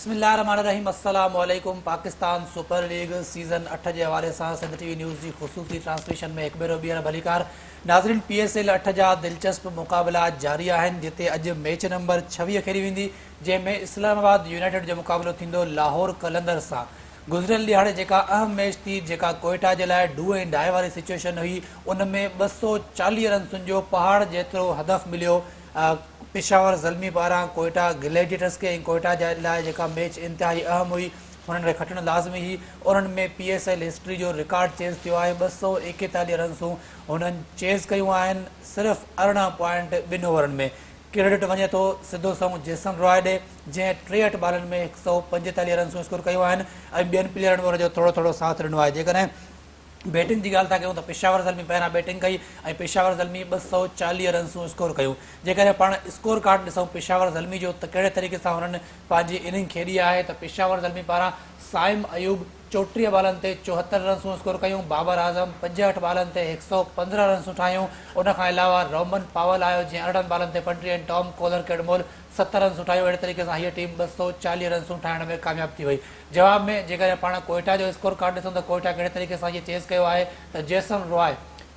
बिस्मिल्लाहिर्रहमानिर्रहीम अस्सलामु अलैकुम। पाकिस्तान सुपर लीग सीज़न 8 के हवाले से सिंध टीवी न्यूज़ की खुसूसी ट्रांसमिशन में एक भेरो ॿीहर भलीकार नाज़रीन। PSL 8 जा दिलचस्प मुक़ाबला जारी आहिनि, जिते अॼु मैच नंबर 26 खेॾी वेंदी, जंहिंमें इस्लामाबाद यूनाइटेड जो मुक़ाबलो थींदो लाहौर कलंदर सां। गुज़िरियल ॾियारे जेका अहम मैच थी, जेका कोयटा जे लाइ डू एंड डाई वारी सिचुएशन हुई, उन में 240 रन्सुनि जो पहाड़ जेतिरो हदफ़ मिलियो पेशावर ज़ल्मी पारां कोयटा ग्लैडिएटर्स के। कोयटा जे लाइ जेका मैच इंतहाई अहम हुई, उन्हनि खे खटणु लाज़मी हुई। उन्हनि में PSL हिस्ट्री जो रिकॉर्ड चेज़ थियो आहे। 241 रन्सूं हुननि चेज़ कयूं आहिनि सिर्फ़ु 18 पॉइंट 2 ओवरनि में। क्रेडिट वञे थो सिधो संग जेसन रॉय ॾे, जंहिं 63 बॉलनि में 145 रन्सूं स्कोर कयूं आहिनि ऐं ॿियनि प्लेयरनि में हुनजो थोरो थोरो साथ ॾिनो आहे। जेकॾहिं बैटिंग की ॻाल्हि था कयूं त पेशावर ज़ल्मी पहिरां बैटिंग कई ऐं पेशावर ज़ल्मी 240 रन्सूं स्कोर कयूं। जेकॾहिं पाण स्कोर कार्ड ॾिसूं पेशावर ज़ल्मी जो, त कहिड़े तरीक़े सां हुननि पंहिंजी इनिंग खेॾी आहे, त पेशावर ज़ल्मी पारां साइम अयूब 34 बॉलनि ते 74 रन्सूं स्कोर कयूं, बाबर आज़म 65 बॉलनि ते 115 रन्सूं ठाहियूं। उनखां अलावा रोमन पावल आयो जंहिं 18 बॉलनि ते 35 ऐं टॉम कोलर कैडमोल 70 रन्सूं ठाहियूं। अहिड़े तरीक़े सां हीअ टीम 240 रन्सूं ठाहिण में कामयाब थी वई। जवाब में जेकॾहिं पाण कोयटा जो स्कोर कार्ड ॾिसूं त कोयटा कहिड़े तरीक़े सां इहे चेज़ कयो आहे, त जेसन रॉय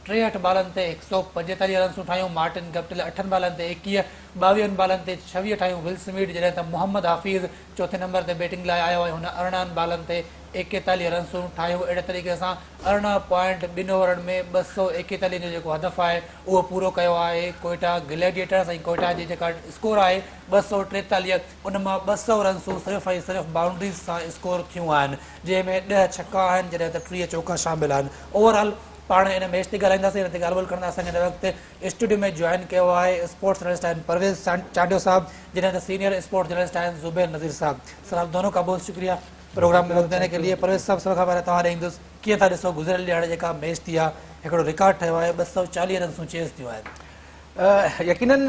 63 बॉलनि ते 145 रन्सूं ठाहियूं, मार्टिन गप्टिल 8 बॉलनि ते 21, 22 बॉलनि ते 26 ठाहियूं विल स्मिथ, जॾहिं त मोहम्मद हाफ़िज़ चौथे नंबर ते बैटिंग लाइ आयो ऐं हुन 18 बॉलनि ते 41 रन्सूं ठाहियूं। अहिड़े तरीक़े सां 18 पॉइंट 2 ओवरनि में 241 जो जेको हदफ़ आहे उहो पूरो कयो आहे कोयटा ग्लैडिएटर्स। ऐं कोयटा जी जेका स्कोर आहे 243, उन मां 200 रन्सूं सिर्फ़ु ऐं सिर्फ़ु बाउंड्रीज़ सां स्कोर थियूं आहिनि, जंहिंमें 10 छक्का आहिनि, जॾहिं त 30 चौका शामिल आहिनि। ओवरऑल पाण इन मैच ते ॻाल्हाईंदासीं, इन ते ॻाल्हि ॿोल कंदासीं। हिन वक़्तु स्टूडियो में जॉइन कयो आहे स्पोर्ट्स जर्नलिस्ट आहिनि परवेज़ चांडियो साहब, जॾहिं त सीनियर स्पोर्ट्स जर्नलिस्ट आहिनि ज़ुबैर नज़ीर साहब। साहब दोनों का बहुत शुक्रिया प्रोग्राम में वक्त देने के लिए। परवेज़ साहब, सब खां पहिरियों तव्हां ॾे ईंदुसि, कीअं था ॾिसो गुज़िरियल ॾियारे जेका मैच थी आहे, हिकिड़ो रिकॉर्ड ठहियो आहे, 240 रन्सूं चेज़ थियूं आहिनि। यकीनन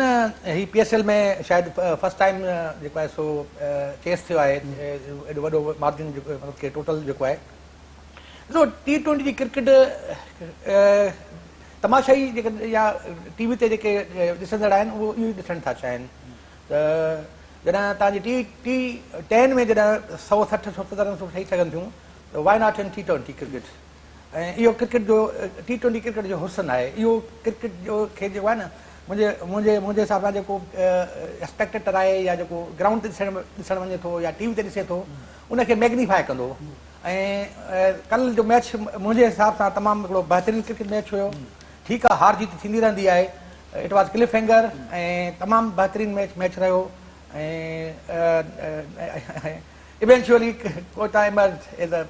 ही PSL में शायदि फर्स्ट टाइम जेको आहे सो चेस थियो आहे, एॾो वॾो मार्जिन जेको मतिलबु कि टोटल जेको आहे ॾिसो T20 जी क्रिकेट तमाशाई जेके या TV ते जेके ॾिसंदड़ आहिनि उहो इहो ई ॾिसणु था चाहिनि। त जॾहिं तव्हांजी T10 में जॾहिं 160-170 रन्सूं ठही सघनि थियूं, त why not in T20 cricket. ऐं इहो क्रिकेट जो T20 क्रिकेट जो हुसन आहे। इहो क्रिकेट जो खे जेको आहे न मुंहिंजे हिसाब सां जेको स्पेक्टेटर आहे या जेको ग्राउंड ते ॾिसणु वञे थो या TV ते ॾिसे थो, उनखे मैग्नीफाई कंदो। ऐं कल्ह जो मैच मुंहिंजे हिसाब सां तमामु हिकिड़ो बहितरीनु क्रिकेट मैच हुयो। ठीकु आहे, हार जीत थींदी रहंदी आहे, इट वॉज क्लिफ हैंगर ऐं तमामु बहितरीनु मैच रहियो। ऐं eventually Quetta emerge as a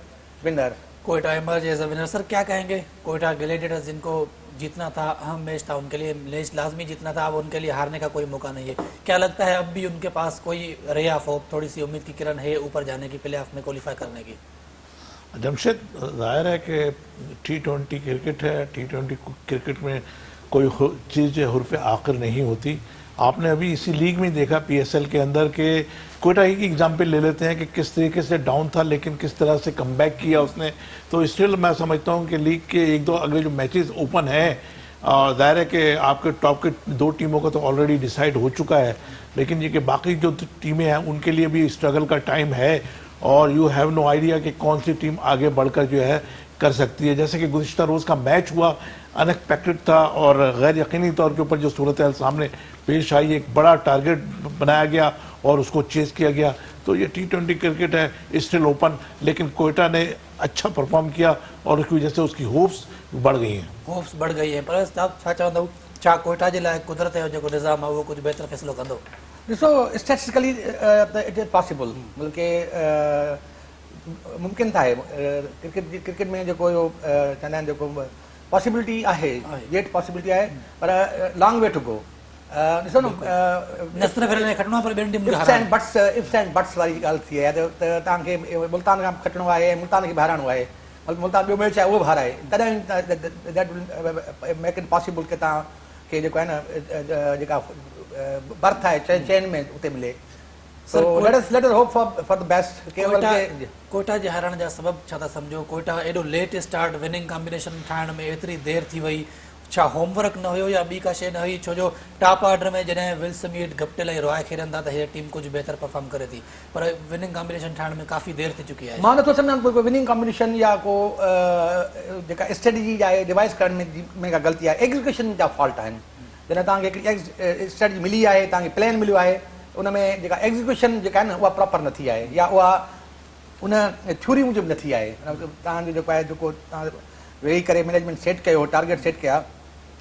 winner. Quetta emerge as a winner. Sir क्या कहेंगे, कोयटा ग्लैडिएटर्स जिनको जीतना था, अहम मैच था, उनके लिए मैच लाजमी जीतना था, अब उनके लिए हारने का कोई मौका नहीं है। क्या लगता है अब भी उनके पास कोई रे ऑफ होप, थोड़ी सी उम्मीद की किरण है ऊपर जाने की, प्ले ऑफ में क्वालिफाई करने की? जमशेद, जाहिर है कि T20 क्रिकेट है, T20 क्रिकेट में कोई चीज़ हुर्फ़ आखिर नहीं होती। आपने अभी इसी लीग में देखा PSL के अंदर के कोयटा ही की एग्जाम्पल ले लेते हैं कि किस तरीके से डाउन था लेकिन किस तरह से कमबैक किया उसने। तो स्टिल मैं समझता हूँ कि लीग के 1-2 अगले जो मैचेस ओपन हैं, और जाहिर है कि आपके टॉप के 2 टीमों का तो ऑलरेडी डिसाइड हो चुका है, लेकिन ये कि बाकी जो टीमें हैं उनके लिए भी स्ट्रगल का टाइम है और यू हैव नो आइडिया कि कौन सी टीम आगे बढ़कर जो है कर सकती है। जैसे कि गुज़िश्ता रोज़ का मैच हुआ, अनएक्सपेक्टेड था और गैर यकीनी तौर के ऊपर जो सूरत हाल सामने पेश आई, एक बड़ा टारगेट बनाया गया और उसको चेस किया गया। तो ये T20 क्रिकेट है, स्टिल ओपन, लेकिन कोयटा ने अच्छा परफॉर्म किया और उसकी वजह से उसकी होप्स बढ़ गई हैं। होप्स बढ़ गई हैं। पर साहब छा चवंदव, छा कोयटा जे लाइ कुदरत जो जेको निज़ाम आहे उहो कुझु बहितर फ़ैसिलो कंदो? ॾिसो स्टैटिस्टिकली इट इज़ पॉसिबल, मतलब कि मुमकिन था आहे क्रिकेट में जेको इहो चवंदा आहिनि जेको पॉसिबिलिटी आहे, ग्रेट पॉसिबिलिटी आहे, पर लॉन्ग वे टू गो। ॾिसो न इफ्स एंड बट्स वारी ॻाल्हि थी आहे, त तव्हांखे मुल्तान खां खटिणो आहे, मुल्तान खे हाराइणो आहे, मुल्तान ॿियो मैच आहे उहो बि हाराए, तॾहिं that will make it possible कि तव्हांखे जेको आहे न जेका बर्थ आहे चैन में उते मिले। कोयटा जे हारण जा सबब छा था सम्झो? कोयटा एॾो लेट स्टार्ट विनिंग कॉम्बिनेशन ठाहिण में एतिरी देरि थी वई, छा होमवर्क न हुयो या ॿी का शइ न हुई, छो जो टॉप ऑर्डर में जॾहिं विल स्मिथ गप्टिल ऐं रॉय खेॾनि था त हीअ टीम कुझु बहितर परफॉर्म करे थी, पर विनिंग कॉम्बिनेशन ठाहिण में काफ़ी देरि थी चुकी आहे। मां नथो सम्झां कोई विनिंग कॉम्बिनेशन या को जेका स्ट्रेटजी या डिवाइस करण में का ग़लती आहे, एग्जीक्यूशन जा फॉल्ट आहिनि। जॾहिं तव्हांखे हिकिड़ी स्ट्रेटजी मिली आहे, तव्हांखे प्लान मिलियो आहे, उन में जेका एग्जीक्यूशन जेका आहे न उहा प्रॉपर न थी आहे या उहा उन थ्योरी मूजिबि न थी आहे। तव्हांजो जेको आहे, जेको तव्हां वेही करे मैनेजमेंट सेट कयो, टारगेट सेट कया,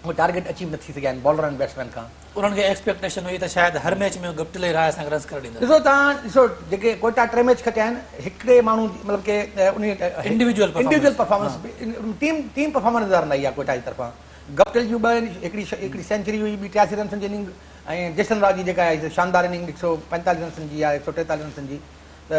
उहे टारगेट अचीव न थी सघिया आहिनि बॉलर ऐं बैट्समैन खां। उन्हनि खे एक्सपेक्टेशन हुई त शायदि हर मैच में गप्टिल ऐं रॉय सां रन्स करे ॾींदा। ॾिसो तव्हां ॾिसो जेके कोटा 3 मैच खटिया आहिनि, हिकिड़े माण्हू मतिलबु के उन इंडिविजुअल परफॉर्मेंस टीम परफॉर्मेंस नज़र न आई आहे कोटा जी तरफ़ां। गप्टिल जूं हिकिड़ी सेंचुरी हुई, 83 रन्सनि जी इनिंग, ऐं जेसन रॉय जी जेका आहे शानदार इनिंग 145 रन्सनि जी आहे, 143 रन्सनि जी, त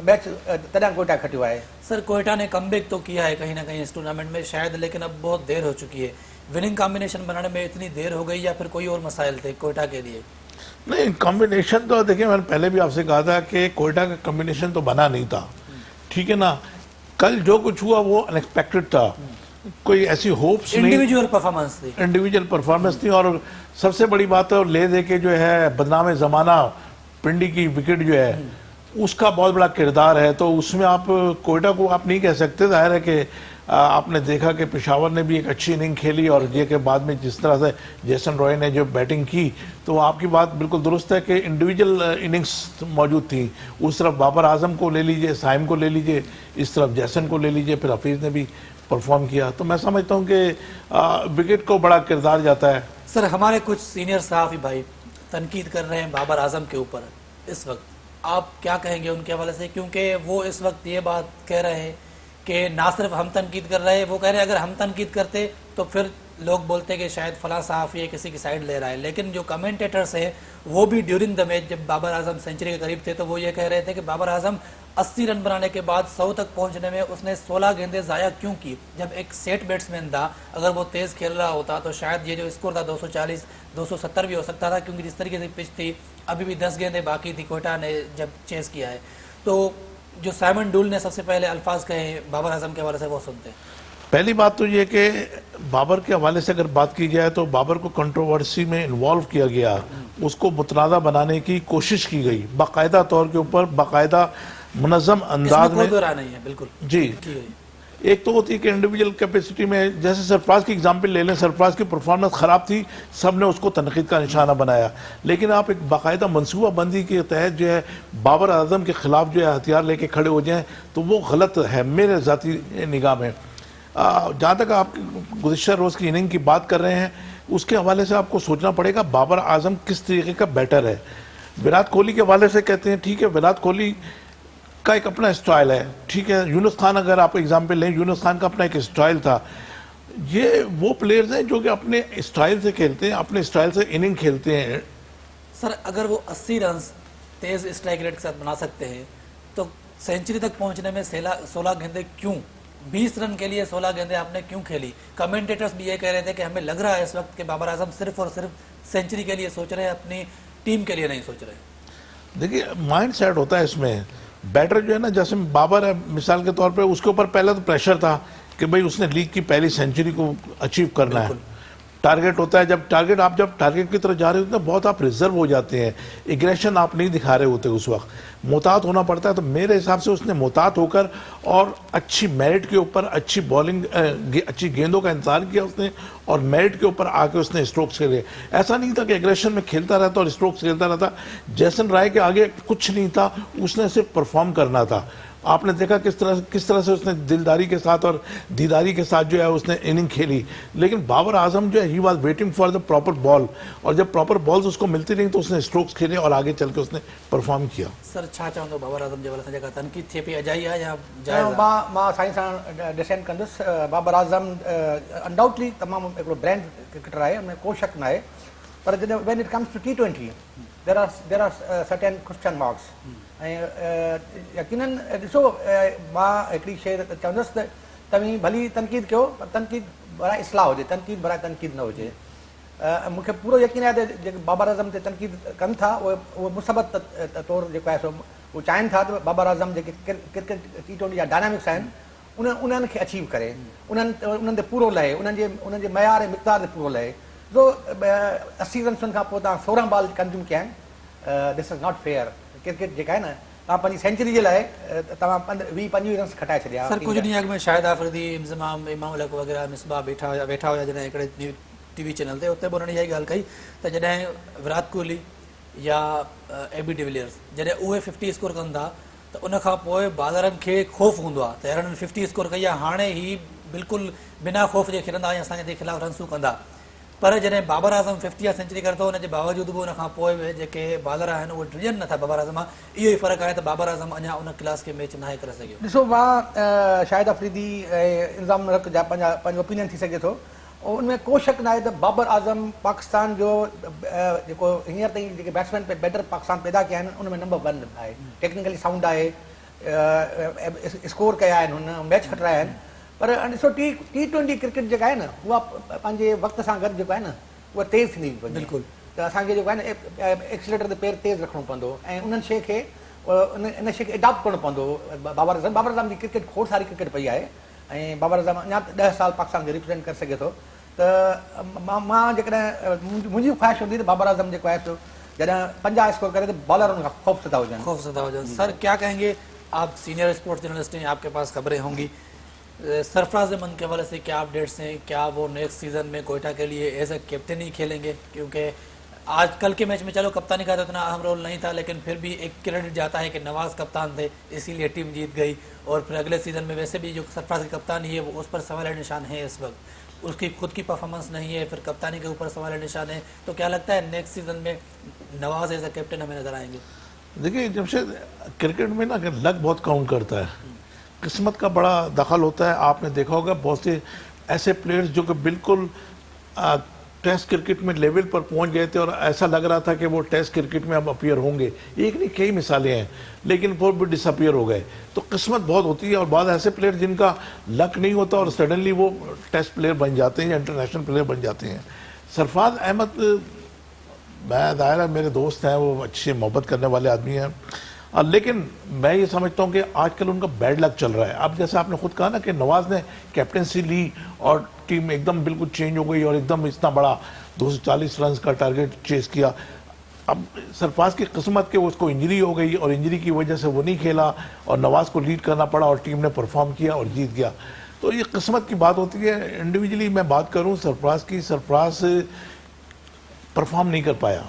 मैच तॾहिं कोटा खटियो आहे। सर कोयटा ने कमबैक तो किया है कहीं ना कहीं इस टूर्नामेंट में शायद, लेकिन अब बहुत देर हो चुकी है। विनिंग कॉम्बिनेशन बनाने में इतनी देर हो गई या फिर कोई और मसाइल थे कोयटा के लिए? नहीं, कॉम्बिनेशन तो देखिए मैंने पहले भी आपसे कहा था कि कोयटा का कॉम्बिनेशन तो बना नहीं था, ठीक है ना। कल जो कुछ हुआ वो अनएक्सपेक्टेड था, कोई ऐसी होप्स नहीं, इंडिविजुअल परफॉर्मेंस थी, इंडिविजुअल परफॉर्मेंस थी। और सबसे बड़ी बात है, ले दे के जो है बदनाम जमाना पिंडी की विकेट जो है उसका बहुत बड़ा किरदार है। तो उसमें आप कोयटा को आप नहीं कह सकते। जाहिर है कि आपने देखा कि पेशावर ने भी एक अच्छी इनिंग खेली और ये के बाद में जिस तरह से जेसन रॉय ने जो बैटिंग की, तो आपकी बात बिल्कुल दुरुस्त है कि इंडिविजुअल इनिंग्स मौजूद थी। उस तरफ बाबर आजम को ले लीजिए, साइम को ले लीजिए, इस तरफ जैसन को ले लीजिए, फिर हफीज़ ने भी परफॉर्म किया। तो मैं समझता हूँ कि विकेट को बड़ा किरदार जाता है। सर हमारे कुछ सीनियर सहाफ़ी भाई तनकीद कर रहे हैं बाबर आजम के ऊपर इस वक्त, आप क्या कहेंगे उनके हवाले से? क्योंकि वो इस वक्त ये बात कह रहे हैं कि ना सिर्फ हम तनकीद कर रहे हैं, वो कह रहे हैं अगर हम तनकीद करते तो फिर लोग बोलते कि शायद फलां सहाफ़ी है किसी की साइड ले रहा है। लेकिन जो कमेंटेटर्स हैं वो भी ड्यूरिंग द मैच जब बाबर आजम सेंचुरी के करीब थे तो वो ये कह रहे थे कि बाबर आजम 80 रन बनाने के बाद 100 तक पहुंचने में उसने 16 गेंदें ज़ाया क्यों की। जब एक सेट बैट्समैन था, अगर वो तेज़ खेल रहा होता तो शायद ये जो स्कोर था 240 270 भी हो सकता था, क्योंकि जिस तरीके से पिच थी अभी भी 10 गेंदें बाकी थी कोयटा ने जब चेस किया है। तो जो साइमन डूल ने सबसे पहले अल्फाज कहे बाबर आजम के हवाले से वो सुनते हैं। पहली बात तो ये कि बाबर के हवाले से अगर बात की जाए तो बाबर को कंट्रोवर्सी में इन्वॉल्व किया गया, उसको मुतनाज़ा बनाने की कोशिश की गई, बाकायदा तौर के ऊपर बाकायदा मुनज़्ज़म अंदाज में। नहीं है बिल्कुल जी, एक तो होती है कि इंडिविजुअल कैपेसिटी में, जैसे सरफराज की एग्जांपल ले लें, सरफराज की परफॉर्मेंस ख़राब थी, सब ने उसको तनकीद का निशाना बनाया। लेकिन आप एक बाकायदा मनसूबाबंदी के तहत जो है बाबर आजम के ख़िलाफ़ जो है हथियार लेके खड़े हो जाएँ तो वो गलत है मेरे ज़ाती निगाह में। जहाँ तक आप गुज़िश्ता रोज़ की इनिंग की बात कर रहे हैं, उसके हवाले से आपको सोचना पड़ेगा बाबर आजम किस तरीके का बैटर है। विराट कोहली के हवाले से कहते हैं, ठीक है, विराट कोहली का एक अपना स्टाइल है, ठीक है। यूनुस खान अगर आप एग्जाम्पल लें, यूनुस खान का अपना एक स्टाइल था। ये वो प्लेयर्स हैं जो कि अपने स्टाइल से खेलते हैं, अपने स्टाइल से इनिंग खेलते हैं। सर अगर वो 80 रन तेज़ स्ट्राइक रेट के साथ बना सकते हैं तो सेंचुरी तक पहुंचने में 16 गेंदें क्यों, 20 रन के लिए 16 गेंदें आपने क्यों खेली? कमेंटेटर्स भी ये कह रहे थे कि हमें लग रहा है इस वक्त कि बाबर आजम सिर्फ और सिर्फ सेंचुरी के लिए सोच रहे हैं, अपनी टीम के लिए नहीं सोच रहे। देखिए माइंड सेट होता है इसमें। बैटर जो है ना, जैसे बाबर है मिसाल के तौर पे, उसके ऊपर पहले तो प्रेशर था कि भाई उसने लीग की पहली सेंचुरी को अचीव करना है, टारगेट होता है। जब टारगेट की तरफ जा रहे होते हैं बहुत आप रिजर्व हो जाते हैं, एग्रेशन आप नहीं दिखा रहे होते, उस वक्त मोहतात होना पड़ता है। तो मेरे हिसाब से उसने मोहतात होकर और अच्छी मेरिट के ऊपर अच्छी बॉलिंग, अच्छी गेंदों का इंतजार किया उसने, और मेरिट के ऊपर आके उसने स्ट्रोक्स खेले। ऐसा नहीं था कि एग्रेशन में खेलता रहता और स्ट्रोक्स खेलता रहता। जैसन राय के आगे कुछ नहीं था, उसने सिर्फ परफॉर्म करना था। आपने देखा किस तरह से उसने दिलदारी के साथ और दीदारी के साथ जो है उसने इनिंग खेली। लेकिन बाबर आजम जो है he was waiting for the proper ball, और जब प्रॉपर बॉल्स उसको मिलती नहीं तो उसने स्ट्रोक्स खेले और आगे चल के उसने परफॉर्म किया। सर छा चवंदो बाबर आजम जे वाले जेका तनकीद थिए पई अजाई आहे या जायज़? जायज़? मां साईं सां डिसेंट कंदुसि। बाबर आजम अनडाउटली तमामु हिकिड़ो ब्रांड क्रिकेटर आहे, उनमें को शक न आहे। पर जॾहिं when it comes two T20 there are certain question marks. ऐं यकीनन ॾिसो, मां हिकिड़ी शइ चवंदुसि त तव्हीं भली तनकीद कयो, पर तनकीद बराए इस्लाह हुजे, तनकीद बराए तनकीद न हुजे। मूंखे पूरो यकीन आहे त जेके बाबर आज़म ते तनकीद कनि था उहे मुसबत तौरु जेको आहे सो उहे चाहिनि था त बाबर आज़म जेके क्रिकेट T20 जा डायनामिक्स आहिनि उन्हनि खे अचीव करे, उन्हनि ते पूरो लहे, उन्हनि जे मयार ऐं मिक़दार ते पूरो लहे। सो 80 रन्सनि खां पोइ तव्हां 16 बॉल कंज़्यूम कया आहिनि, this is not fair. Cricket जेका आहे न, तव्हां पंहिंजी सेंचुरी जे लाइ तव्हां 20-25 रन्स खटाए छॾिया। सर कुछ ॾींहं अॻु में शाहिद आफ़रीदी, इंज़माम, इमाम उल हक़ वग़ैरह मिसबाह वेठा हुया जॾहिं हिकिड़े TV चैनल ते, उते बि उन्हनि इहा ॻाल्हि कई त जॾहिं विराट कोहली या AB डिविलियर्स जॾहिं उहे 50 स्कोर कनि था त उन खां पोइ बाज़ारनि खे ख़ौफ़ हूंदो आहे त यार 50 स्कोर कई आहे, हाणे ही बिल्कुलु बिना ख़ौफ़ जे खेॾंदा ऐं असांजे ख़िलाफ़ रन्सूं कंदा। पर जॾहिं बाबर आज़म 50 सेंचुरी करे थो, हुनजे बावजूदि बि उनखां पोइ बि जेके बाज़ार आहिनि उहे डिॼनि नथा बाबर आज़म मां। इहो ई फ़र्क़ु आहे त बाबर आज़म अञा उन क्लास खे मैच नाहे करे सघियो। ॾिसो, मां शाहिद अफ़रीदी ऐं इंज़ाम रख जा पंहिंजो ओपिनियन थी सघे थो, उनमें को शक न आहे त बाबर आज़म पाकिस्तान जो जेको हींअर ताईं जेके बैट्समैन बैटर पाकिस्तान पैदा कया आहिनि उनमें नंबर 1 आहे। टेक्निकली साउंड आहे, स्कोर कया आहिनि, हुन मैच खटाया आहिनि। पर ॾिसो, T20 क्रिकेट जेका आहे न, उहा पंहिंजे वक़्त सां गॾु जेको आहे न, उहा तेज़ थींदी वञे। बिल्कुलु, त असांखे जेको आहे न एक्सीलेटर ते पेर तेज़ रखिणो पवंदो ऐं उन्हनि शइ खे इन शइ खे एडॉप्ट करिणो पवंदो। बाबर आज़म जी क्रिकेट खोड़ सारी क्रिकेट पई आहे ऐं बाबर आज़म अञा 10 साल पाकिस्तान खे रिप्रेज़ेंट करे सघे थो। त मां जेकॾहिं मुंहिंजी ख़्वाहिश हूंदी त बाबर आज़म जेको आहे सो जॾहिं 50 स्कोर करे त बॉलर उनखां ख़ौफ़ज़दा हुजनि। सर क्या कहेंगे, आप सीनियर स्पोर्ट्स जर्नलिस्ट हैं, आपके पास खबरें होंगी, सरफराज अहमद के हवाले से क्या अपडेट्स हैं? क्या वो नेक्स्ट सीज़न में कोयटा के लिए एज ए कैप्टन ही खेलेंगे? क्योंकि आज कल के मैच में चलो कप्तानी का तो इतना अहम रोल नहीं था, लेकिन फिर भी एक क्रेडिट जाता है कि नवाज़ कप्तान थे इसीलिए टीम जीत गई। और फिर अगले सीज़न में वैसे भी जो सरफराज की कप्तानी है वो उस पर सवाल निशान है, इस वक्त उसकी खुद की परफॉर्मेंस नहीं है, फिर कप्तानी के ऊपर सवाल निशान है। तो क्या लगता है नेक्स्ट सीज़न में नवाज़ एज ए कैप्टन हमें नजर आएंगे? देखिए जमशेद, क्रिकेट में ना लक बहुत काउंट करता है, किस्मत का बड़ा दखल होता है। आपने देखा होगा बहुत से ऐसे प्लेयर्स जो कि बिल्कुल टेस्ट क्रिकेट में लेवल पर पहुंच गए थे और ऐसा लग रहा था कि वो टेस्ट क्रिकेट में अब अपीयर होंगे, एक नहीं कई मिसालें हैं, लेकिन वो भी डिसअपीयर हो गए। तो किस्मत बहुत होती है और बाद ऐसे प्लेयर जिनका लक नहीं होता और सडनली वो टेस्ट प्लेयर बन जाते हैं या इंटरनेशनल प्लेयर बन जाते हैं। सरफराज अहमद, मैं दायरा मेरे दोस्त हैं, वो अच्छे मोहब्बत करने वाले आदमी हैं, लेकिन मैं ये समझता हूँ कि आजकल उनका बैड लक चल रहा है। अब जैसे आपने खुद कहा ना कि नवाज ने कैप्टनसी ली और टीम एकदम बिल्कुल चेंज हो गई और एकदम इतना बड़ा 240 रन का टारगेट चेस किया। अब सरफराज की किस्मत के उसको इंजरी हो गई और इंजरी की वजह से वो नहीं खेला और नवाज को लीड करना पड़ा और टीम ने परफॉर्म किया और जीत गया। तो ये किस्मत की बात होती है। इंडिविजुअली मैं बात करूँ सरफराज की, सरफराज परफॉर्म नहीं कर पाया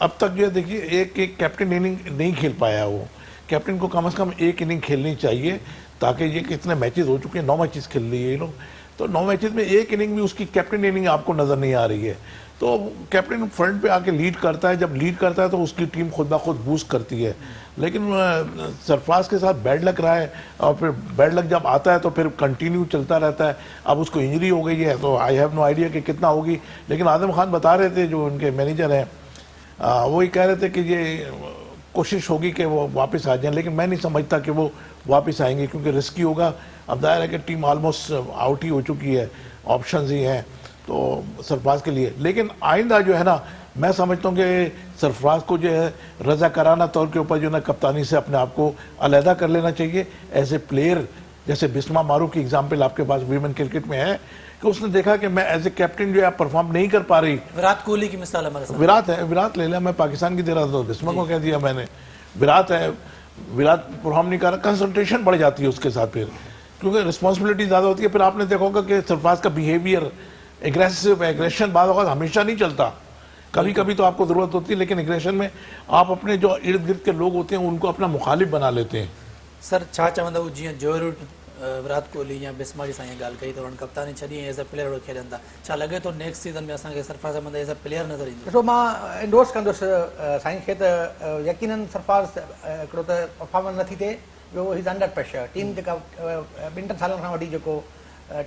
अब तक। जो है देखिए, एक कैप्टन इनिंग नहीं खेल पाया वो। कैप्टन को कम से कम एक इनिंग खेलनी चाहिए, ताकि ये कितने मैचेस हो चुके हैं, 9 मैचेस खेल लिए ये लोग, तो 9 मैचेस में एक इनिंग भी उसकी कैप्टन इनिंग आपको नज़र नहीं आ रही है। तो कैप्टन फ्रंट पे आके लीड करता है, जब लीड करता है तो उसकी टीम खुद ब खुद बूस्ट करती है। लेकिन सरफराज के साथ बैड लक रहा है और फिर बैड लक जब आता है तो फिर कंटिन्यू चलता रहता है। अब उसको इंजरी हो गई है तो आई हैव नो आइडिया कि कितना होगी, लेकिन आजम खान बता रहे थे, जो उनके मैनेजर हैं, वही कह रहे थे कि ये कोशिश होगी कि वो वापस आ जाएं, लेकिन मैं नहीं समझता कि वो वापस आएंगे, क्योंकि रिस्की होगा। अब दायर है कि टीम ऑलमोस्ट आउट ही हो चुकी है, ऑप्शंस ही हैं तो सरफराज के लिए। लेकिन आइंदा जो है ना, मैं समझता हूँ कि सरफराज को जो है रज़ाकाराना तौर के ऊपर जो है ना कप्तानी से अपने आप को अलहदा कर लेना चाहिए। एज ए प्लेयर, जैसे बिस्मा मारूफ की एग्जाम्पल आपके पास वीमेन क्रिकेट में है कि उसने देखा कि मैं एज ए कैप्टन जो है परफॉर्म नहीं कर पा रही। विराट कोहली की मिसाल हमारे साथ विराट है, विराट ले लिया, मैं पाकिस्तान की दे रहा था, बिस्मा को कह दिया मैंने। विराट है, विराट परफॉर्म नहीं कर रहा, कंसंट्रेशन बढ़ जाती है उसके साथ, फिर क्योंकि रिस्पॉन्सिबिलिटी ज़्यादा होती है। फिर आपने देखा होगा कि सरफराज का बिहेवियर एग्रेशन बाद होगा, हमेशा नहीं चलता, कभी कभी तो आपको ज़रूरत होती है, लेकिन एग्रेशन में आप अपने जो इर्द गिर्द के लोग होते हैं उनको अपना मुखालिफ बना लेते हैं। सर छा चवंदव, जीअं जो रूट विराट कोहली या बिस्मा जी सां इहा ॻाल्हि कई त हुननि कप्तानी छॾी एज़ अ प्लेयर खेॾनि था, छा लॻे थो नेक्स्ट सीज़न में असांखे Sarfaraz Ahmed as a player नज़र ईंदो? ॾिसो, मां इंडोर्स कंदुसि साईं खे त यकीनन सरफराज हिकिड़ो त परफॉर्मेंस नथी थिए, ॿियो इज़ अंडर प्रेशर। टीम जेका 2-3 सालनि खां वठी जेको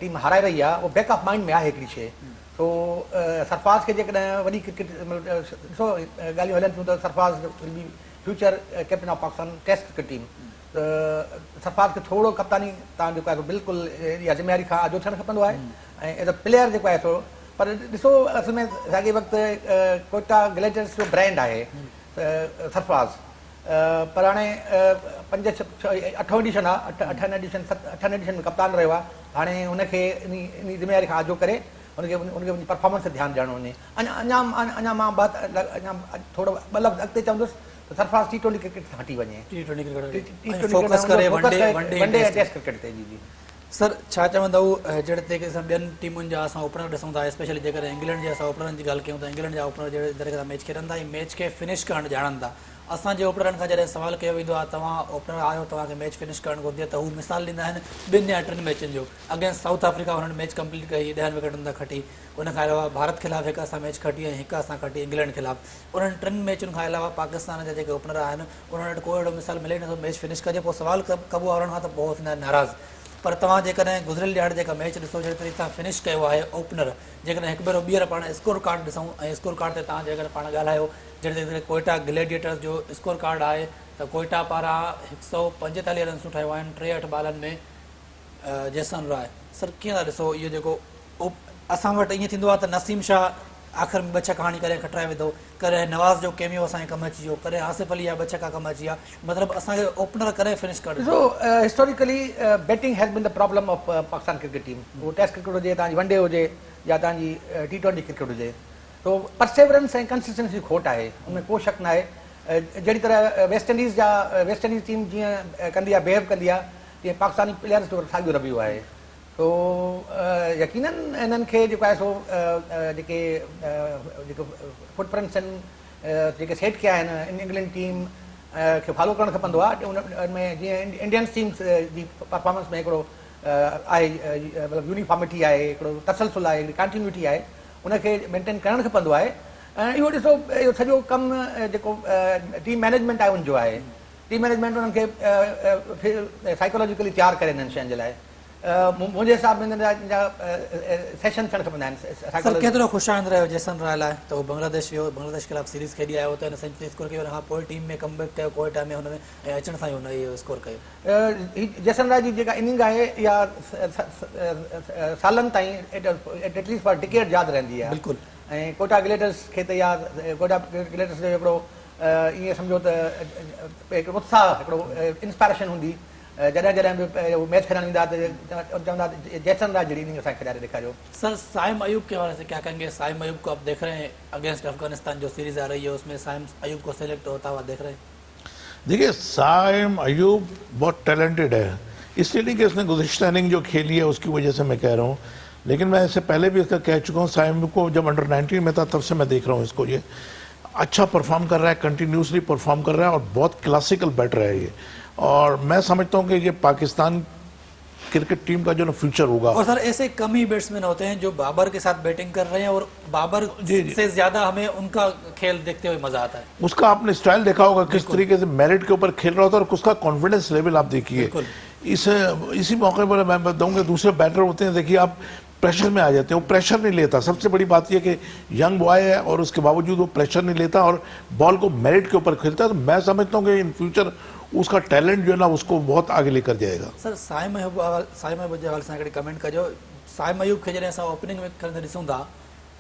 टीम हाराए रही आहे, उहो बैक ऑफ माइंड में आहे हिकिड़ी शइ। तो सरफराज खे जेकॾहिं वॾी क्रिकेट ॾिसो ॻाल्हियूं हलनि थियूं त Sarfaraz will be future captain of Pakistan test cricket team. त सरफराज खे थोरो कप्तानी तव्हां जेको आहे बिल्कुलु इहा ज़िम्मेदारी खां आजो थियणु खपंदो आहे ऐं एज़ अ प्लेयर जेको आहे सो। पर ॾिसो, असल में साॻे वक़्तु कोयटा ग्लेडिएटर्स जो ब्रांड आहे सरफराज, पर हाणे 8 एडिशन आहे, 8 एडिशन में कप्तान रहियो आहे। हाणे हुनखे इन ज़िम्मेदारी खां आजो करे उनखे परफॉर्मेंस ते ध्यानु ॾियणो वञे। अञा मां अञा थोरो 2 लफ़्ज़ अॻिते चवंदुसि त सरफराज़ T20 क्रिकेट सां हटी वञे, वनडे ऐं टेस्ट क्रिकेट ते। जी जी सर, छा चवंदव जहिड़े तरीक़े सां ॿियनि टीमुनि जा असां ओपनर ॾिसूं था, स्पेशली जेकर इंग्लैंड जे असां ओपनरनि जी ॻाल्हि कयूं त इंग्लैंड जा ओपनर जहिड़े तरीक़े सां मैच खेॾनि था, ऐं मैच खे फिनिश करणु ॼाणनि था। असांजे ओपनरनि खां जॾहिं सवाल कयो वेंदो आहे तव्हां ओपनर आहियो, तव्हांखे मैच फिनिश करणु घुरिजे, त हू मिसाल ॾींदा आहिनि 2 या 3 मैचनि जो। अगेंस्ट साउथ अफ्रीका हुननि मैच कंप्लीट कई, 10 विकेटनि तां खटी। उनखां अलावा भारत ख़िलाफ़ु हिकु असां मैच खटी ऐं हिकु असां खटी इंग्लैंड ख़िलाफ़ु। उन्हनि 3 मैचुनि खां अलावा पाकिस्तान जा जेके ओपनर आहिनि उन्हनि वटि कोई अहिड़ो मिसाल मिले नथो मैच फिनिश कजे। पोइ सवाल कबो आहे उन्हनि खां त पोइ थींदा आहिनि नाराज़। पर तव्हां जेकॾहिं गुज़िरियल ॾियार जेका मैच ॾिसो, जहिड़े तरीक़े सां फिनिश कयो आहे ओपनर, जेकॾहिं हिकु भेरो ॿीहर पाण स्कोर कार्ड ॾिसूं, ऐं स्कोर कार्ड ते तव्हां जेकॾहिं पाण ॻाल्हायो, जहिड़े तरीक़े कोयटा ग्लैडिएटर्स जो स्कोर कार्ड आहे त कोयटा पारां 145 रन्सूं ठाहियूं आहिनि 63 बालनि में जैसन राय। सर, कीअं था ॾिसो इहो जेको असां वटि ईअं थींदो आहे त नसीम शाह आख़िर में 2 छक्का हणी करे खटाए वेंदो, कॾहिं नवाज़ जो कैमियो असांखे कमु अची वियो, कॾहिं आसिफ अली जा 2 छक्का कमु अची विया। मतिलबु असांखे ओपनर करे फिनिश करणु। ॾिसो, historically batting has been the problem of Pakistan cricket team. वो टेस्ट क्रिकेट हुजे, तव्हांजी वनडे हुजे या तव्हांजी T20 क्रिकेट हुजे, तो परसेवरेंस ऐं कंसिस्टेंसी खोट आहे, उनमें को शक न आहे। जहिड़ी तरह वेस्ट इंडीज़ टीम जीअं कंदी आहे, बिहेव कंदी आहे, तीअं पाकिस्तानी प्लेयर्स जो साॻियो रवैयो आहे। तो यकीनन इन्हनि खे जेको आहे सो जेको फुटप्रिंट्स आहिनि जेके सेट कया आहिनि इंग्लैंड टीम खे फॉलो करणु खपंदो आहे। उनमें जीअं इंडियन टीम्स जी परफॉर्मेंस में हिकिड़ो आहे, मतिलबु यूनिफॉर्मिटी आहे, हिकिड़ो तसलसल आहे, हिकिड़ी कंटिन्यूटी आहे, उनखे मेंटेन करणु खपंदो आहे। ऐं इहो ॾिसो, इहो सॼो कमु जेको टीम मैनेजमेंट आहे उनजो आहे। टीम मैनेजमेंट उन्हनि खे साइकोलॉजिकली तयारु करे हिननि शयुनि जे लाइ। मुंहिंजे हिसाब में सेशन थियणु खपंदा आहिनि। सर, केतिरो ख़ुशाइंद रहियो जैसन राय लाइ त उहो बांग्लादेश वियो, बांग्लादेश ख़िलाफ़ु सीरीज़ खेॾी आयो, त हिन सेंचुरी स्कोर कयो, हुनखां पोइ टीम में कमबैक कयो कोयटा में, हुन में ऐं अचण सां ई हुन इहो स्कोर कयो। जैसन राय जी जेका इनिंग आहे इहा सालनि ताईं एटलीस्ट फॉर डिकेड यादि रहंदी आहे। बिल्कुलु। ऐं कोयटा ग्लेटर्स खे त कोयटा ग्लेटर्स जो हिकिड़ो ईअं सम्झो त हिकिड़ो उत्साह, हिकिड़ो इंस्पायरेशन हूंदी जॾहिं बि मैच खेॾणु ईंदा त चवंदा जैसन राय जहिड़ी इनिंग असांखे खेॾारे ॾेखारियो। सर, साइम अयूब के हवाले से क्या कहेंगे? साइम अयूब को आप देख रहे हैं अगेंस्ट अफगानिस्तान जो सीरीज आ रही है, उसमें साइम अयूब को सिलेक्ट होता हुआ देख रहे हैं? देखिए, साइम अयूब बहुत टैलेंटेड है, इसलिए नहीं कि उसने गुज़िश्ता इनिंग जो खेली है उसकी वजह से मैं कह रहा हूँ, लेकिन मैं इससे पहले भी इसका कह चुका हूँ। साइम को जब अंडर 19 में था तब से मैं देख रहा हूँ इसको, ये अच्छा परफॉर्म कर रहा है, कंटिन्यूसली परफॉर्म कर रहा है और बहुत क्लासिकल बैटर है ये। और मैं समझता हूँ कि ये पाकिस्तान क्रिकेट टीम का जो ना फ्यूचर होगा। और सर, ऐसे कम ही बैट्समैन होते हैं जो बाबर के साथ बैटिंग कर रहे हैं और बाबर से ज्यादा हमें उनका खेल देखते हुए मजा आता है। उसका आपने स्टाइल देखा होगा, किस तरीके से मेरिट के ऊपर खेल रहा होता है और उसका कॉन्फिडेंस लेवल आप देखिए। इसी मौके पर मैं बताऊंगा, दूसरे बैटर होते हैं, देखिए आप प्रेशर में आ जाते हैं, वो प्रेशर नहीं लेता। सबसे बड़ी बात यह कि यंग बॉय है और उसके बावजूद वो प्रेशर नहीं लेता और बॉल को मेरिट के ऊपर खेलता है। तो मैं समझता हूँ कि इन फ्यूचर उसका टैलेंट जो है ना उसको बहुत आगे लेकर जाएगा। सर, साइम अयूब जे हवाले सां हिकिड़ी कमेंट कजो। साइम अयूब खे जॾहिं असां ओपनिंग में खणंदे ॾिसूं था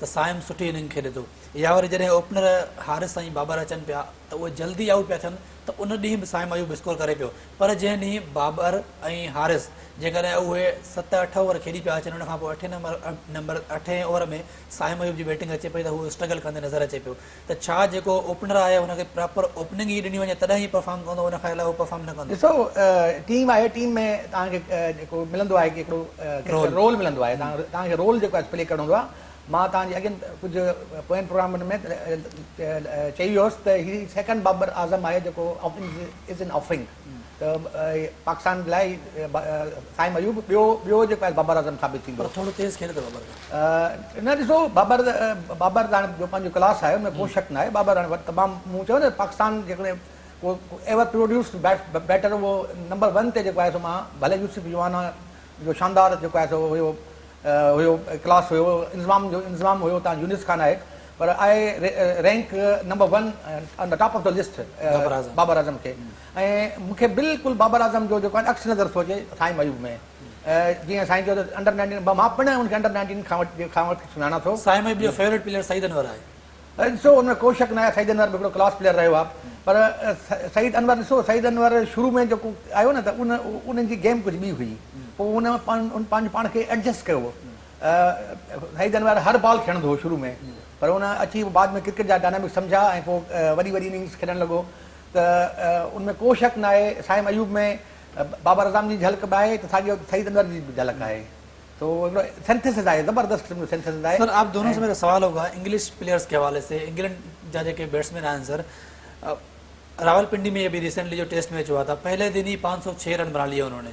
त साइम सुठी इनिंग खेॾे थो, या वरी जॾहिं ओपनर हारिस ऐं बाबर अचनि पिया त उहे जल्दी आउट पिया थियनि, त उन ॾींहुं बि साइम अयूब स्कोर करे पियो। पर जंहिं ॾींहुं बाबर ऐं हारिस जेकॾहिं उहे 7-8 ओवर खेॾी पिया अचनि, उनखां पोइ 8 ओवर में साइम अयूब जी बैटिंग अचे पई त हू स्ट्रगल कंदे नज़र अचे पियो। त छा जेको ओपनर आहे हुनखे प्रॉपर ओपनिंग ई ॾिनी वञे तॾहिं ई परफॉर्म कंदो, उनखां अलावा परफॉर्म न कंदो? ॾिसो, टीम आहे, टीम में तव्हांखे जेको मिलंदो आहे कि हिकिड़ो रोल मिलंदो आहे, तव्हांखे रोल जेको आहे प्ले करणो हूंदो आहे। मां तव्हांजे अॻियां कुझु पोयनि प्रोग्राम में चई वियोसि त ही सेकेंड बाबर आज़म आहे जेको इज़ इन ऑफिंग। त पाकिस्तान लाइ साइम अयूब ॿियो जेको आहे बाबर आज़म साबित थींदो। थोरो तेज़ खेॾे थो बाबर। न, ॾिसो, बाबर हाणे जो पंहिंजो क्लास आहे हुनमें को शक न आहे। बाबर हाणे तमामु, मूं चयो न, पाकिस्तान जेकॾहिं को एवर प्रोड्यूस्ड बैटर उहो नंबर 1 ते जेको आहे सो मां, भले यूसुफ युवाना जो शानदार जेको आहे सो हुयो क्लास हुयो, इंतज़ाम हुयो, तव्हां यूनिस खान आहे, पर आहे rank number 1 on the top of the list Babar Azam खे। ऐं मूंखे बिल्कुलु बाबर आज़म जो जेको आहे अक्स नज़र थो अचे साइम अयूब में। जीअं साईं चयो त अंडर 19, मां पिण हुनखे अंडर 19 खां वठी सुञाणा थो। साइम अयूब जो फेवरेट प्लेयर सईद अनवर आहे। ॾिसो हुन में को शक न आहे, सईद अनवर बि हिकिड़ो क्लास प्लेयर रहियो आहे, पर सईद अनवर ॾिसो, सईद अनवर शुरू में जेको आयो न त उन्हनि जी गेम कुझु ॿी हुई, पोइ हुन पंहिंजे पाण खे एडजस्ट कयो। सईद अनवर हर बॉल खेॾंदो हो शुरू में, पर हुन अची बाद में क्रिकेट जा डायनामिक्स सम्झा ऐं पोइ वॾी वॾी इनिंग्स खेॾणु लॻो। त उनमें को शक न आहे, साइम अयूब में बाबर अज़म जी झलक बि आहे त साॻियो सईद अनवर जी झलक आहे। तो सिंथेसिस आहे, ज़बरदस्त सिंथेसिस आहे। सर आप दोनों से मेरा सवाल होगा इंग्लिश प्लेयर्स के हवाले से। इंग्लैंड जा जेके बैट्समैन आहिनि सर, रावलपिंडी में अभी रिसेंटली जो टेस्ट मैच हुआ था, पहले दिन ही 506 रन बना लिए उन्होंने,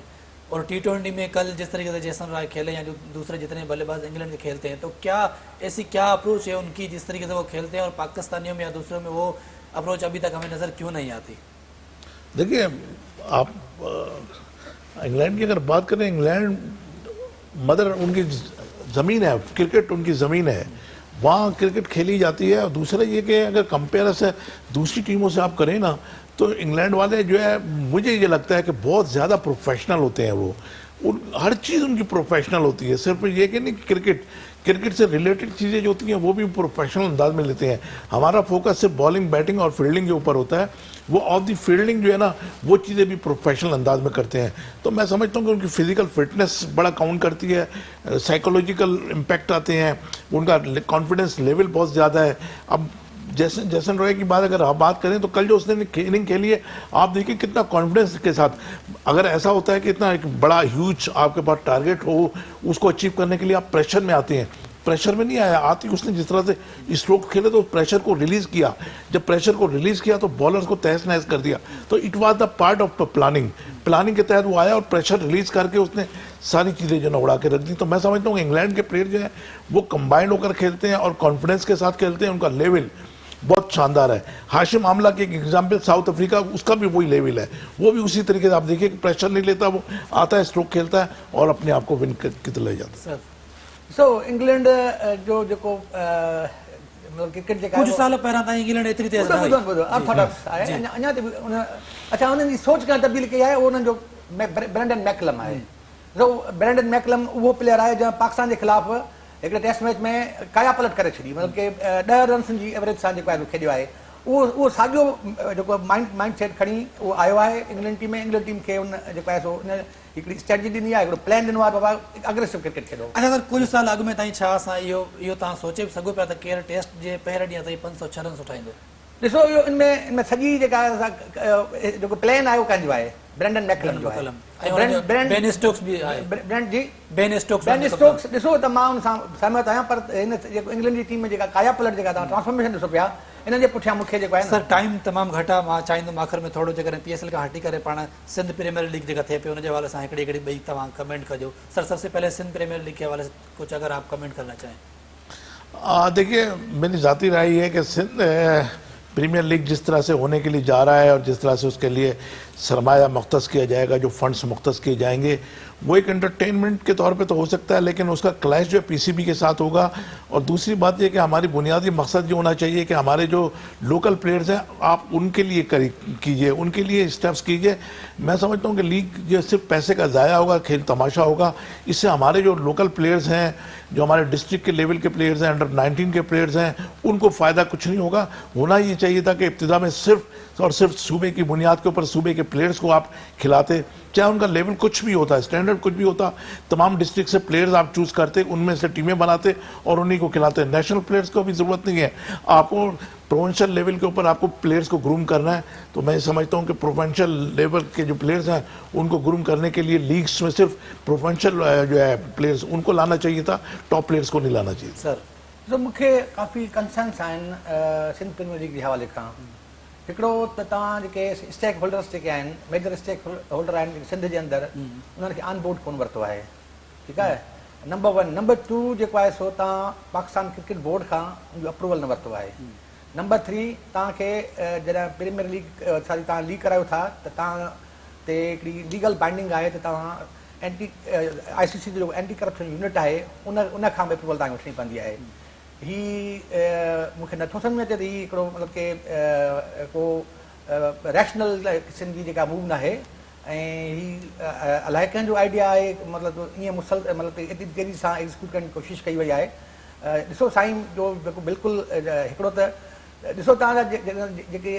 और T20 में कल जिस तरीके से जेसन रॉय खेले या जो दूसरे जितने बल्लेबाज इंग्लैंड के खेलते हैं, तो क्या ऐसी क्या अप्रोच है उनकी जिस तरीके से वो खेलते हैं, और पाकिस्तानियों में या दूसरों में वो अप्रोच अभी तक हमें नज़र क्यों नहीं आती? देखिए, आप इंग्लैंड की अगर बात करें, इंग्लैंड मदर उनकी ज़मीन है, क्रिकेट उनकी ज़मीन है, वहाँ क्रिकेट खेली जाती है। और दूसरा ये कि अगर कंपेयर से दूसरी टीमों से आप करें ना, तो इंग्लैंड वाले जो है, मुझे ये लगता है कि बहुत ज़्यादा प्रोफेशनल होते हैं वो, हर चीज़ उनकी प्रोफेशनल होती है। सिर्फ ये कि नहीं, क्रिकेट से रिलेटेड चीज़ें जो होती हैं वो भी प्रोफेशनल अंदाज में लेते हैं। हमारा फोकस सिर्फ बॉलिंग, बैटिंग और फील्डिंग के ऊपर होता है, वो ऑफ द फील्डिंग जो है ना, वो चीज़ें भी प्रोफेशनल अंदाज में करते हैं। तो मैं समझता हूँ कि उनकी फिजिकल फिटनेस बड़ा काउंट करती है, साइकोलॉजिकल इम्पैक्ट आते हैं, उनका कॉन्फिडेंस लेवल बहुत ज़्यादा है। अब जेसन रॉय की बात अगर आप बात करें, तो कल जो उसने इनिंग खेली है, आप देखिए कितना कॉन्फिडेंस के साथ। अगर ऐसा होता है कि इतना एक बड़ा ह्यूज आपके पास टारगेट हो, उसको अचीव करने के लिए आप प्रेशर में आते हैं, प्रेशर में नहीं आया, आती उसने जिस तरह से स्ट्रोक खेले तो प्रेशर को रिलीज किया, जब प्रेशर को रिलीज किया तो बॉलर्स को तहस नहस कर दिया। तो it was the part of planning के तहत वो आया और प्रेशर रिलीज करके उसने सारी चीज़ें जो ना उड़ा के रख दी। तो मैं समझता हूँ इंग्लैंड के प्लेयर जो है वो कंबाइंड होकर खेलते हैं और कॉन्फिडेंस के साथ खेलते हैं, उनका लेवल बहुत शानदार है। हाशिम आमला के एक एग्जाम्पल, साउथ अफ्रीका, उसका भी वही लेवल है, वो भी उसी तरीके से आप देखिए कि प्रेशर नहीं लेता, वो आता है, स्ट्रोक खेलता है और अपने आप को विन करके ले जाता है। सो इंग्लैंड जो जेको मतलब क्रिकेट जेका कुछ साल पहिरां ताईं इंग्लैंड एतिरी तेज़ न हुई। ऑर्थोडॉक्स आहे, अञा ते अच्छा उन्हनि जी सोच खां तब्दील कई आहे, उहो उन्हनि जो ब्रैंडन मैकलम आहे। सो ब्रैंडन मैकलम उहो प्लेयर आहे जंहिं पाकिस्तान जे ख़िलाफ़ हिकिड़े टेस्ट मैच में काया पलट करे छॾी, मतिलबु कि 10 रन्स जी एवरेज सां जेको आहे खेॾियो आहे, उहो साॻियो जेको माइंड सेट खणी उहो आयो आहे इंग्लैंड टीम में। इंग्लैंड टीम खे उन जेको आहे सो उन हिकिड़ी स्ट्रेटजी ॾिनी आहे, हिकिड़ो प्लान ॾिनो आहे, बाबा अग्रेसिव क्रिकेट खेॾो। अच्छा सर, कुछ साल अॻु में ताईं छा असां इहो तव्हां सोचे सघो पिया त केरु टेस्ट जे पहिरें ॾींहं ताईं 506 रन उठाईंदो? ॾिसो, इहो इनमें सॼी जेका जेको प्लान आहे उहो कंहिंजो आहे, ब्रैंडन मैकलम जो आहे। बेन स्टोक्स भी आहे, बेन स्टोक्स। ॾिसो त मां हुन सां सहमत आहियां, पर हिन जेको इंग्लैंड जी टीम में जेका काया पलट जेका तव्हां ट्रांसफॉर्मेशन ॾिसो पिया, इन्हनि जे पुठियां मूंखे जेको आहे सर टाइम तमामु घटि आहे, मां चाहींदुमि आख़िर में थोरो जेकॾहिं PSL खां हटी करे पाण सिंध प्रीमियर लीग जेका थिए पई उनजे हवाले सां हिकिड़ी ॿई तव्हां कमेंट कजो। सर सबसे पहले सिंध प्रीमियर लीग के हवाले से कुछ अगर आप कमेंट करना चाहें। देखिए, मेरी ज़ाती राय है कि सिंध प्रीमियर लीग जिस तरह से होने के लिए जा रहा है और जिस तरह से उसके लिए सरमाया मुख्तस किया जाएगा, जो फंड्स मुख्तस किए जाएंगे, वो एक एंटरटेनमेंट के तौर पे तो हो सकता है, लेकिन उसका क्लैश जो है PCB के साथ होगा। और दूसरी बात ये कि हमारी बुनियादी मकसद ये होना चाहिए कि हमारे जो लोकल प्लेयर्स हैं, आप उनके लिए कीजिए, उनके लिए स्टेप्स कीजिए। मैं समझता हूँ कि लीग जो सिर्फ पैसे का ज़ाया होगा, खेल तमाशा होगा, इससे हमारे जो लोकल प्लेयर्स हैं, जो हमारे डिस्ट्रिक्ट के लेवल के प्लेयर्स हैं, अंडर 19 के प्लेयर्स हैं, उनको फ़ायदा कुछ नहीं होगा। होना ये चाहिए था कि इब्तिदा में सिर्फ और सिर्फ सूबे की बुनियाद के ऊपर सूबे के प्लेयर्स को आप खिलाते, चाहे उनका लेवल कुछ भी होता है, स्टैंडर्ड कुछ भी होता, तमाम डिस्ट्रिक्ट से प्लेयर्स आप चूज़ करते, उनमें से टीमें बनाते और उन्हीं को खिलाते। नेशनल प्लेयर्स को भी ज़रूरत नहीं है, आपको प्रोविंशियल लेवल के ऊपर आपको प्लेयर्स को ग्रूम करना है। तो मैं समझता हूँ कि प्रोविंशियल लेवल के जो प्लेयर्स हैं उनको ग्रूम करने के लिए लीग्स में सिर्फ प्रोविंशियल जो है प्लेयर्स उनको लाना चाहिए था, टॉप प्लेयर्स को नहीं लाना चाहिए। सर तो मूंखे काफ़ी कंसर्न्स आहिनि सिंध प्रीमियर लीग जे हवाले खां। हिकिड़ो त तव्हां जेके स्टेक होल्डर्स जेके आहिनि, मेजर स्टेक होल्डर आहिनि सिंध जे अंदरि, उन्हनि खे ऑन बोर्ड कोन वरितो आहे, ठीकु आहे, नंबर 1। नंबर 2 जेको आहे सो तव्हां पाकिस्तान क्रिकेट बोर्ड खां उनजो अप्रूवल न वरितो आहे। नंबर 3 तव्हांखे जॾहिं प्रीमियर लीग तव्हां लीग करायो था त तव्हां ते हिकिड़ी लीगल बाइंडिंग आहे त तव्हां ICC जो एंटी करप्शन यूनिट आहे उन खां बि अप्रूवल तव्हांखे वठणी पवंदी आहे। मूंखे नथो सम्झ में अचे त हीउ हिकिड़ो मतिलबु कि को रैशनल क़िस्म जी जेका मूव न आहे, ऐं हीउ अलाए कंहिंजो आइडिया आहे, मतिलबु ईअं मतिलबु एतिरी तेज़ी सां एग्जीक्यूट करण जी कोशिशि कई वई आहे। ॾिसो साईं जो जेको बिल्कुलु हिकिड़ो त ॾिसो तव्हांजा जेके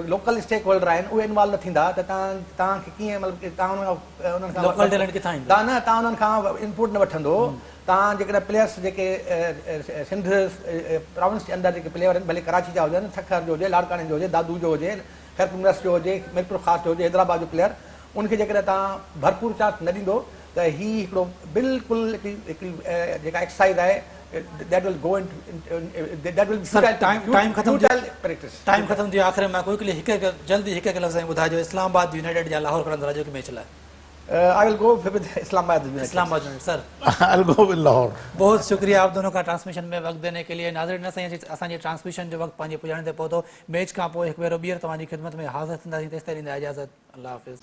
लोकल स्टेक होल्डर आहिनि उहे इन्वॉल्व न थींदा त तव्हांखे कीअं मतिलबु तव्हां उन्हनि खां लोकल टैलेंट किथां ईंदो? तव्हां उन्हनि खां इनपुट न वठंदो। तव्हां जेकॾहिं प्लेयर्स जेके सिंध प्रोविंस जे अंदरि जेके प्लेयर आहिनि भले कराची जा हुजनि, सखर जो हुजे, लाड़काने जो हुजे, दादू जो हुजे, खैरपुर यूनिवर्सिटी जो हुजे, मीरपुर ख़ासि जो हुजे, हैदराबाद जो प्लेयर, उनखे जेकॾहिं तव्हां भरपूर चांस न ॾींदो त ही हिकिड़ो बिल्कुलु हिकिड़ी जेका एक्सरसाइज़ आहे that will go into that will sir time खत्म practice टाइम खत्म थी आख़िर में कोई हिकु जल्दी हिकु लफ़्ज़ में ॿुधाइजो इस्लामाबाद यूनाइटेड या लाहौर कलंदर जो मैच लाइ। I will go with Islamabad United. Islamabad United sir. I'll go with Lahore. बहुत शुक्रिया आप दोनों का ट्रांसमिशन में वक्त देने के लिए। नाज़रीन असांजे ट्रांसमिशन जो वक्त पंहिंजे पुॼाइण ते पहुतो। मैच खां पोइ हिकु भेरो ॿीहर तव्हांजी ख़िदमत में हाज़िर थींदासीं। तेसिताईं ॾींदा इजाज़त। अल्लाह हाफ़िज़।